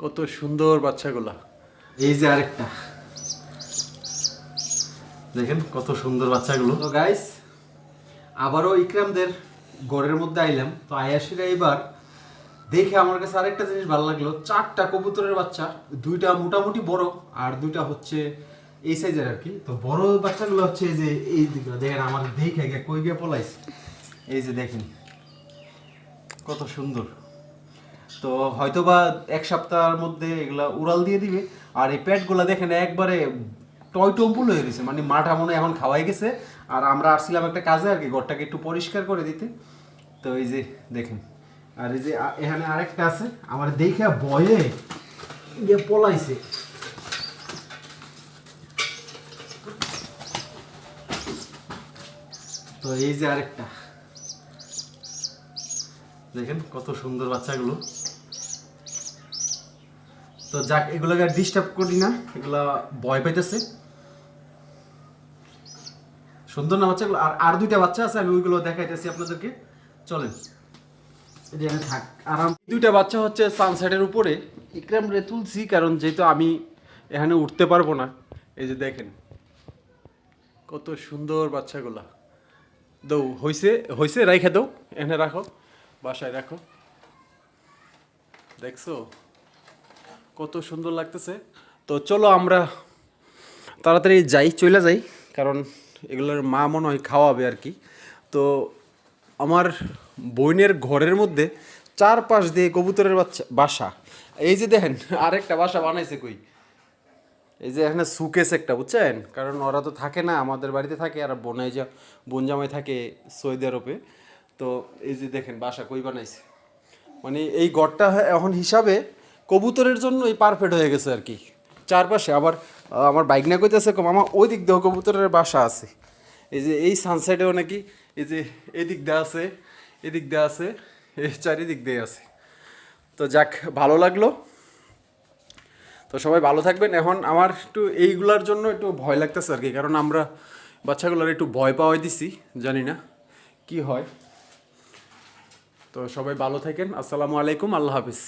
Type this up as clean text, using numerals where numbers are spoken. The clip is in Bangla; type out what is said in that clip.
কত সুন্দর বাচ্চাগুলা। এই যে আরেকটা দেখেন কত সুন্দর বাচ্চাগুলো। তো গাইস আবারও ইকরামদের ঘরের মধ্যে আইলাম। তো আয়াসিরা এবার দেখে আমার কাছে আরেকটা জিনিস ভালো লাগলো, 4টা কবুতরের বাচ্চা, 2টা মোটামুটি বড় আর 2টা হচ্ছে এই সাইজের আর কি। তো বড় বাচ্চাগুলো হচ্ছে এই যে এই দিকগুলো দেখেন, আমার দেখে কই গিয়ে পলাইছে। এই যে দেখেন কত সুন্দর। তো হয়তোবা এক সপ্তাহের মধ্যে এগুলা উড়াল দিয়ে দিবে। আর এই প্যাটগুলা দেখেন একবারে টয় টম্পুল হয়ে গেছে, মানে মাঠা মনে এখন খাওয়াই গেছে। আর আমরা আসছিলাম একটা কাজে আর কি, ঘরটাকে একটু পরিষ্কার করে দিতে। তো এই যে দেখেন, আর এই যে এখানে আরেকটা আছে, আমার দেখে ভয়ে গিয়ে পলাইছে। তো এই যে আরেকটা দেখেন কত সুন্দর বাচ্চাগুলো। তো যাক, এগুলোকে আর ডিস্টার্ব করি না, এগুলা ভয় পাইতেছে। সুন্দর না বাচ্চাগুলো? আর 2টা বাচ্চা আছে, আমি ওইগুলো দেখাইতেছি আপনাদেরকে, চলেন। এখানে থাক আরাম। 2টা বাচ্চা হচ্ছে সানসেটের উপরে ইকরাম রে তুলছি, কারণ যেহেতু আমি এখানে উঠতে পারবো না। এই যে দেখেন কত সুন্দর বাচ্চাগুলা। দৌ হইছে হইছে, রাইখে দাও, এখানে রাখো, বাসায় রাখো। দেখছো কত সুন্দর লাগতেছে। তো চলো আমরা তাড়াতাড়ি যাই, চলে যাই, কারণ এগুলোর মা মনে হয় খাওয়াবে আর কি। তো আমার বোনের ঘরের মধ্যে 4 পাশ দিয়ে কবুতরের বাসা। এই যে দেখেন আরেকটা বাসা বানাইছে কই, এই যে এখানে সুকেস একটা, বুঝছেন? কারণ ওরা তো থাকে না আমাদের বাড়িতে, থাকে আর বোন জামাই থাকে সৌদি আরবে। তো এই যে দেখেন বাসা কই বানাইছে, মানে এই ঘরটা এখন হিসাবে কবুতরের জন্য এই পারফেক্ট হয়ে গেছে আর কি। 4 পাশে আবার আমার বাইক না কইতেছে মামা ওই দিক দিয়েও কবুতরের বাসা আছে। এই যে এই সানসাইডেও নাকি, এই যে এদিক দিয়ে আছে, এদিক দিয়ে আছে, এই চারিদিক দিয়ে আছে। তো যাক, ভালো লাগলো। তো সবাই ভালো থাকবেন। এখন আমার একটু এইগুলার জন্য একটু ভয় লাগতেছে আর কি, কারণ আমরা বাচ্চাগুলোর একটু ভয় পাওয়াই দিছি, জানি না কি হয়। তো সবাই ভালো থাকেন, আসসালামু আলাইকুম, আল্লাহ হাফিজ।